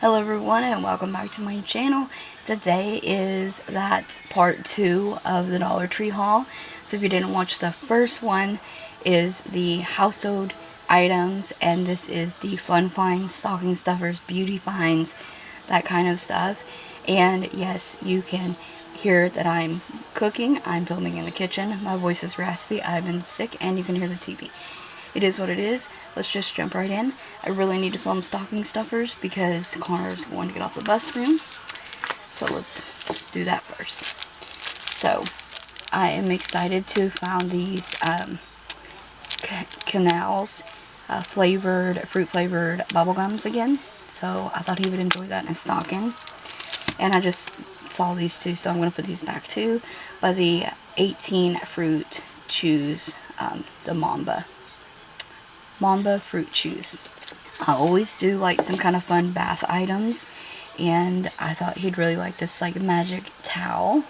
Hello everyone and welcome back to my channel. Today is that part 2 of the Dollar Tree haul. So if you didn't watch the first one, is the household items, and this is the fun finds, stocking stuffers, beauty finds, that kind of stuff. And yes, you can hear that I'm cooking. I'm filming in the kitchen. My voice is raspy. I've been sick, and you can hear the TV. It is what it is. Let's just jump right in. I really need to film stocking stuffers because Connor's going to get off the bus soon. So let's do that first. So I am excited to find these Canals fruit flavored bubblegums again. So I thought he would enjoy that in his stocking. And I just saw these two, so I'm going to put these back too. By the 18 fruit chews, the Mamba fruit chews. I always do like some kind of fun bath items, and I thought he'd really like this like magic towel,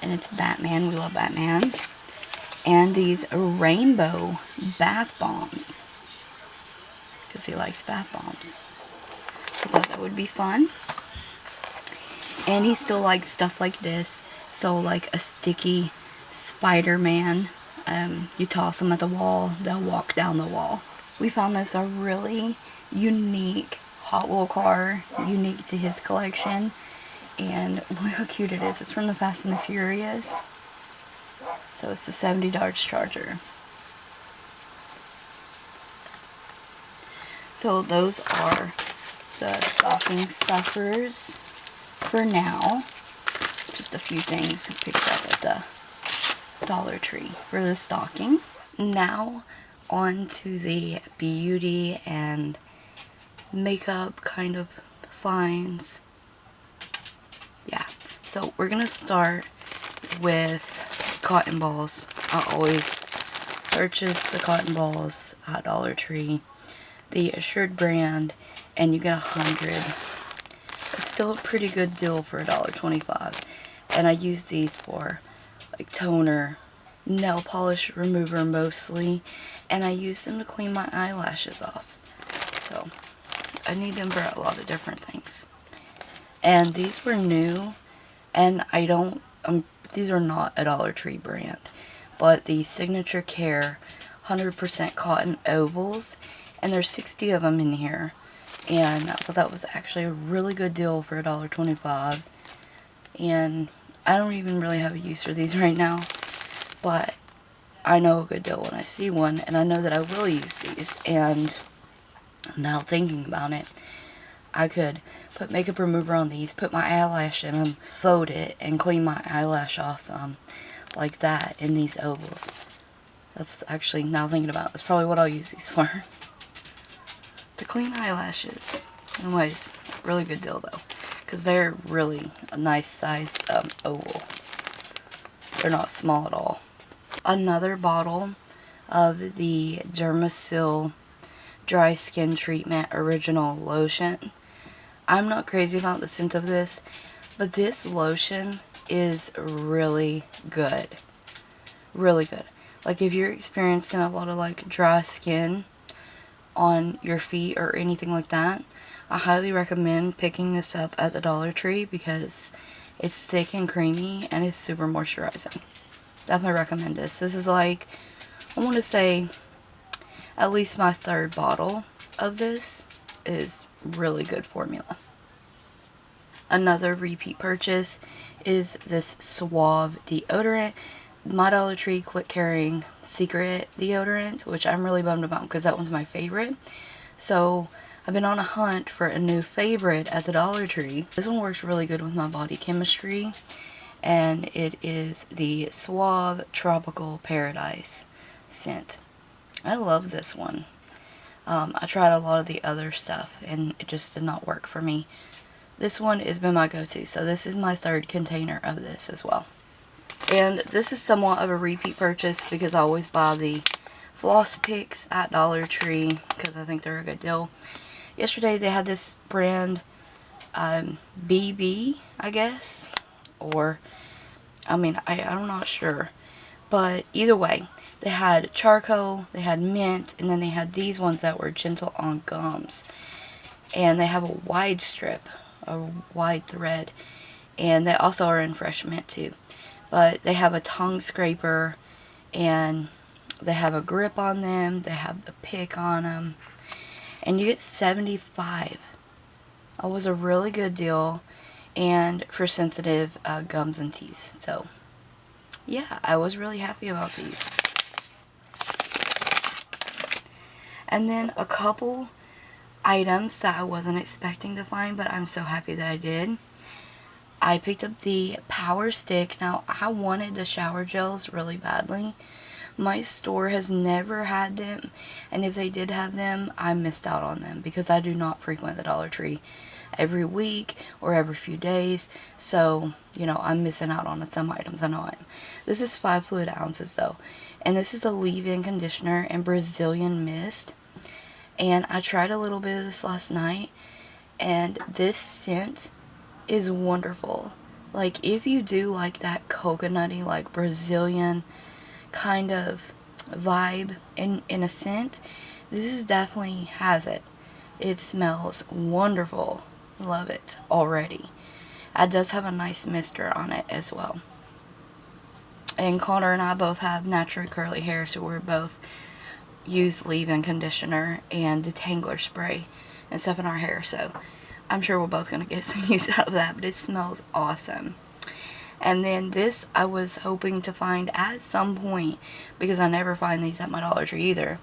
and it's Batman. We love Batman. And these rainbow bath bombs because he likes bath bombs. I thought that would be fun. And he still likes stuff like this, so like a sticky Spider-Man. You toss them at the wall, they'll walk down the wall. We found this a really unique Hot Wheel car, unique to his collection, and look how cute it is. It's from the Fast and the Furious. So it's the 70 Dodge Charger. So those are the stocking stuffers for now. Just a few things picked up at the Dollar Tree for the stocking. Now on to the beauty and makeup kind of finds. Yeah, so we're gonna start with cotton balls. I always purchase the cotton balls at Dollar Tree, the Assured brand, and you get 100. It's still a pretty good deal for $1.25, and I use these for like toner, nail polish remover mostly, and I use them to clean my eyelashes off. So I need them for a lot of different things. And these were new, and I don't, these are not a Dollar Tree brand, but the Signature Care 100% cotton ovals, and there's 60 of them in here, and I thought that was actually a really good deal for $1.25. And I don't even really have a use for these right now, but I know a good deal when I see one, and I know that I will use these. And now thinking about it, I could put makeup remover on these, put my eyelash in them, fold it, and clean my eyelash off like that in these ovals. That's actually, now thinking about it, that's probably what I'll use these for. To clean eyelashes. Anyways, really good deal though, because they're really a nice size oval. They're not small at all. Another bottle of the Dermasil Dry Skin Treatment Original Lotion. I'm not crazy about the scent of this, but this lotion is really good. Really good. Like if you're experiencing a lot of like dry skin on your feet or anything like that, I highly recommend picking this up at the Dollar Tree because it's thick and creamy and it's super moisturizing. Definitely recommend this. This is like, I want to say, at least my third bottle of this. Is really good formula. Another repeat purchase is this Suave deodorant. My Dollar Tree quit carrying Secret deodorant, which I'm really bummed about because that one's my favorite. So I've been on a hunt for a new favorite at the Dollar Tree. This one works really good with my body chemistry, and it is the Suave Tropical Paradise scent. I love this one. I tried a lot of the other stuff and it just did not work for me. This one has been my go-to, so this is my third container of this as well. And this is somewhat of a repeat purchase because I always buy the Floss picks at Dollar Tree because I think they're a good deal. Yesterday they had this brand BB, I guess, or I'm not sure, but either way, they had charcoal, they had mint, and then they had these ones that were gentle on gums. and they have a wide strip, a wide thread, and they also are in fresh mint too. But they have a tongue scraper, and they have a grip on them, they have the pick on them, and you get 75. It was a really good deal, and for sensitive gums and teeth. So yeah, I was really happy about these. And then a couple items that I wasn't expecting to find, but I'm so happy that I did. I picked up the Power Stick. Now, I wanted the shower gels really badly. My store has never had them, and if they did have them, I missed out on them because I do not frequent the Dollar Tree every week or every few days. So, you know, I'm missing out on some items. I know I am. This is 5 fluid ounces though, and this is a leave-in conditioner and Brazilian mist. And I tried a little bit of this last night, and this scent is wonderful. Like, if you do like that coconutty, like Brazilian kind of vibe in a scent, this is definitely has it. It smells wonderful. Love it already. It does have a nice mister on it as well. And Connor and I both have naturally curly hair, so we're both use leave-in conditioner and detangler spray and stuff in our hair, so I'm sure we're both going to get some use out of that, but it smells awesome. And then this I was hoping to find at some point, because I never find these at my Dollar Tree either.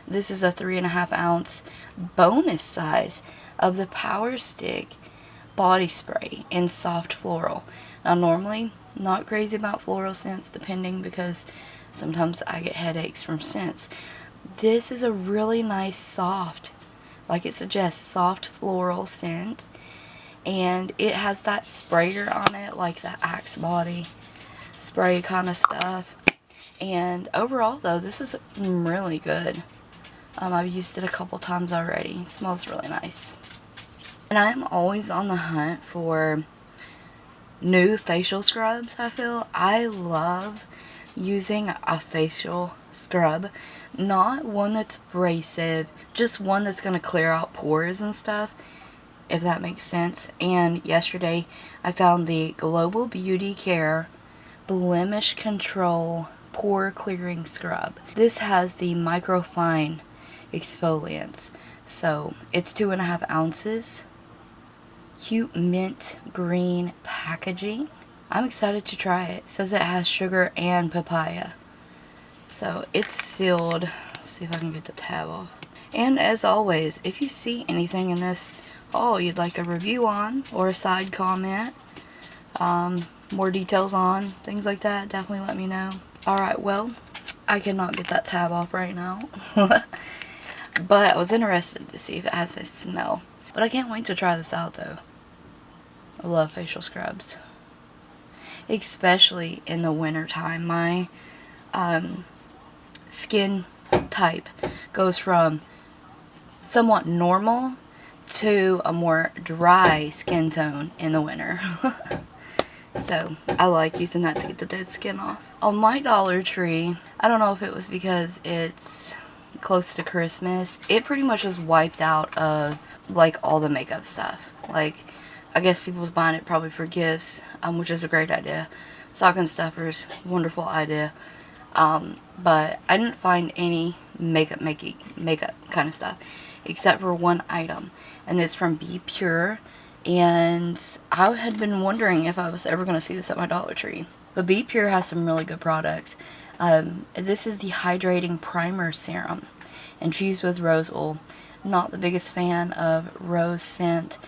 This is a 3.5 ounce bonus size of the Power Stick body spray in soft floral. Now, normally not crazy about floral scents, depending, because sometimes I get headaches from scents. This is a really nice soft, like it suggests, soft floral scent, and it has that sprayer on it, like the Axe body spray kind of stuff. And overall though, this is really good. I've used it a couple times already. It smells really nice. And I'm always on the hunt for new facial scrubs. I love using a facial scrub, not one that's abrasive, just one that's going to clear out pores and stuff, if that makes sense. And yesterday I found the Global Beauty Care Blemish Control Pore Clearing Scrub. This has the microfine exfoliants, so it's 2.5 ounces. Cute mint green packaging. I'm excited to try it. It says it has sugar and papaya. So it's sealed. Let's see if I can get the tab off. And as always, if you see anything in this haul you'd like a review on, or a side comment, more details on, things like that, definitely let me know. Alright, well, I cannot get that tab off right now. But I was interested to see if it has a smell. But I can't wait to try this out though. I love facial scrubs, especially in the winter time. My skin type goes from somewhat normal to a more dry skin tone in the winter. So I like using that to get the dead skin off. On my Dollar Tree, I don't know if it was because it's close to Christmas, it pretty much was wiped out of like all the makeup stuff. Like, I guess people was buying it probably for gifts, which is a great idea. Stocking stuffers, wonderful idea. But I didn't find any makeup kind of stuff, except for one item, and it's from Be Pure. And I had been wondering if I was ever going to see this at my Dollar Tree. But Be Pure has some really good products. This is the Hydrating Primer Serum, infused with rose oil. Not the biggest fan of rose scent,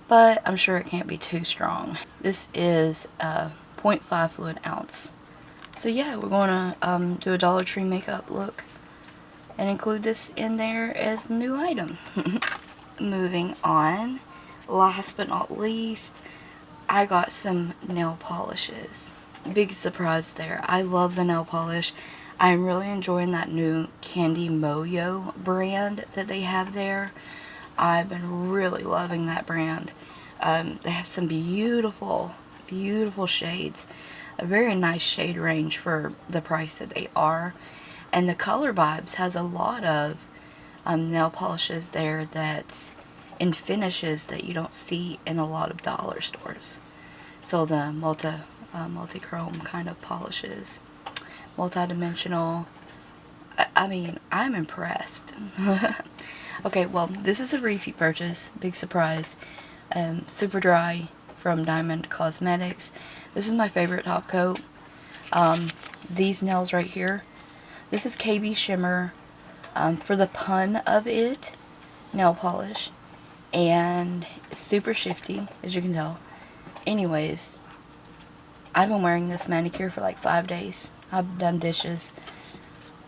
but I'm sure it can't be too strong. This is a 0.5 fluid ounce. So yeah, we're going to do a Dollar Tree makeup look and include this in there as a new item. Moving on, last but not least, I got some nail polishes. Big surprise there. I love the nail polish. I'm really enjoying that new Candy Moyo brand that they have there. I've been really loving that brand. They have some beautiful, beautiful shades. A very nice shade range for the price that they are. And the Color Vibes has a lot of nail polishes there that in finishes that you don't see in a lot of dollar stores. So the multi-chrome kind of polishes, multi-dimensional. I mean, I'm impressed. Okay, well, this is a repeat purchase. Big surprise. Super Dry from Diamond Cosmetics. This is my favorite top coat. These nails right here. This is KB Shimmer, for the pun of it, nail polish. And it's super shifty, as you can tell. Anyways, I've been wearing this manicure for like 5 days. I've done dishes,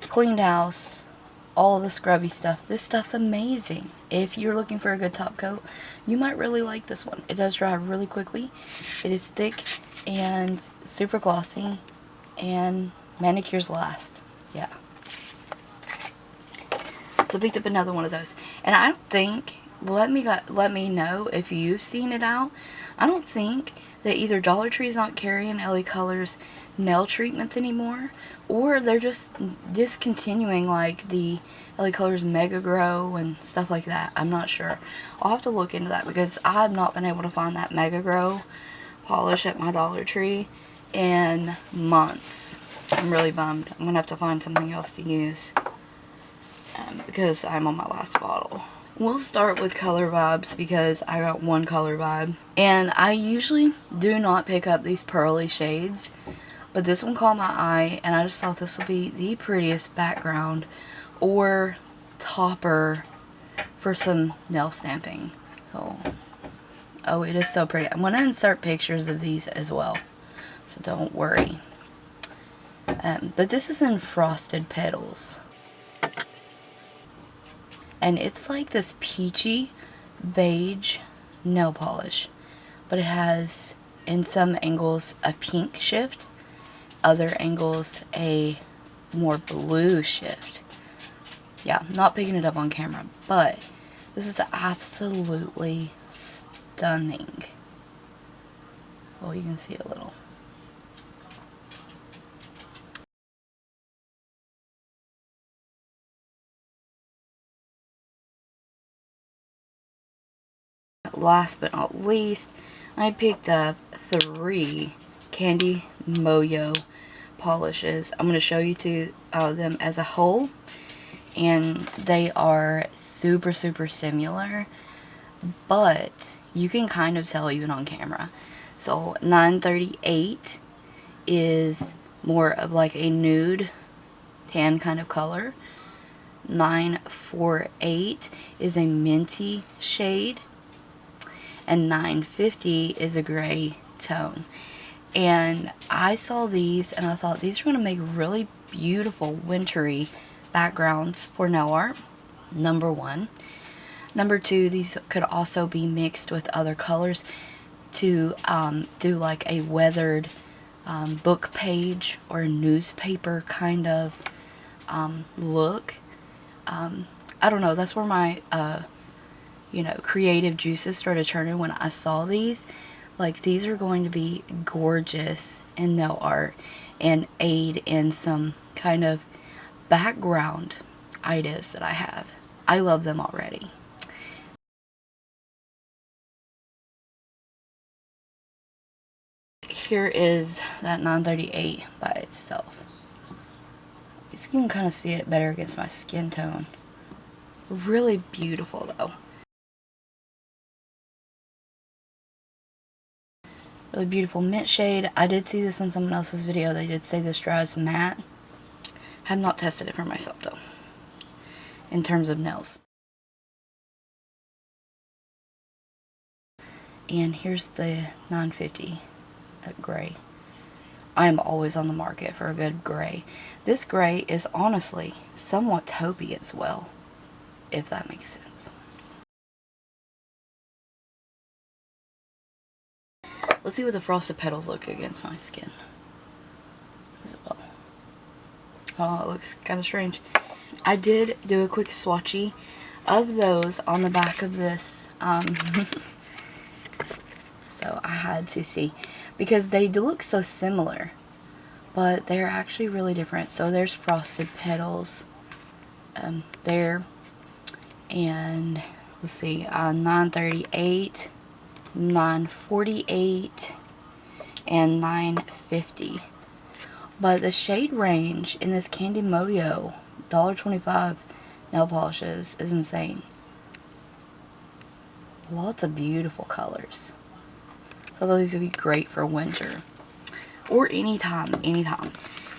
cleaned house, all the scrubby stuff. This stuff's amazing. If you're looking for a good top coat, you might really like this one. It does dry really quickly. It is thick and super glossy, and manicures last. Yeah. So I picked up another one of those. And I don't think, let me know if you've seen it out. I don't think that either Dollar Tree is not carrying LaColors nail treatments anymore, or they're just discontinuing like the LaColors Mega Grow and stuff like that. I'm not sure. I'll have to look into that because I've not been able to find that Mega Grow polish at my Dollar Tree in months. I'm really bummed. I'm gonna have to find something else to use because I'm on my last bottle. We'll start with color vibes because I got one color vibe, and I usually do not pick up these pearly shades, but this one caught my eye and I just thought this would be the prettiest background or topper for some nail stamping. Oh, it is so pretty. I'm going to insert pictures of these as well, so don't worry. But this is in Frosted Petals. And it's like this peachy beige nail polish, but it has in some angles a pink shift, other angles a more blue shift. Yeah, not picking it up on camera, but this is absolutely stunning. Well, you can see it a little. Last but not least, I picked up 3 Candy Moyo polishes. I'm going to show you them as a whole, and they are super similar, but you can kind of tell even on camera. So 938 is more of like a nude tan kind of color. 948 is a minty shade, and 950 is a gray tone. And I saw these and I thought these are going to make really beautiful wintry backgrounds for nail art. Number 1. Number 2, these could also be mixed with other colors to do like a weathered book page or newspaper kind of look. I don't know, that's where my creative juices started turning when I saw these. Like, these are going to be gorgeous in nail art and aid in some kind of background ideas that I have. I love them already. Here is that 938 by itself. You can kind of see it better against my skin tone. Really beautiful though. Really beautiful mint shade. I did see this in someone else's video. They did say this dries matte. Have not tested it for myself though, in terms of nails. And here's the 950, that gray. I am always on the market for a good gray. This gray is honestly somewhat taupey as well, if that makes sense. Let's see what the Frosted Petals look against my skin as well. Oh, it looks kind of strange. I did do a quick swatchy of those on the back of this. So I had to see, because they do look so similar, but they're actually really different. So there's Frosted Petals there, and let's see, $9.38, $9.48, and $9.50. But the shade range in this Candy Moyo $1.25 nail polishes is insane. Lots of beautiful colors. So these would be great for winter or anytime.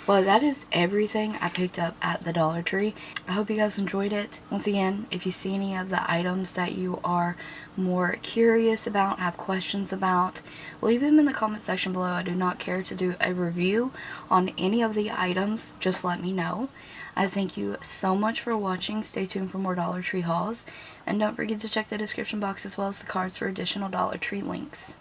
But that is everything I picked up at the Dollar Tree. I hope you guys enjoyed it. Once again, if you see any of the items that you are more curious about, have questions about, leave them in the comment section below. I do not care to do a review on any of the items. Just let me know. I thank you so much for watching. Stay tuned for more Dollar Tree hauls. And don't forget to check the description box as well as the cards for additional Dollar Tree links.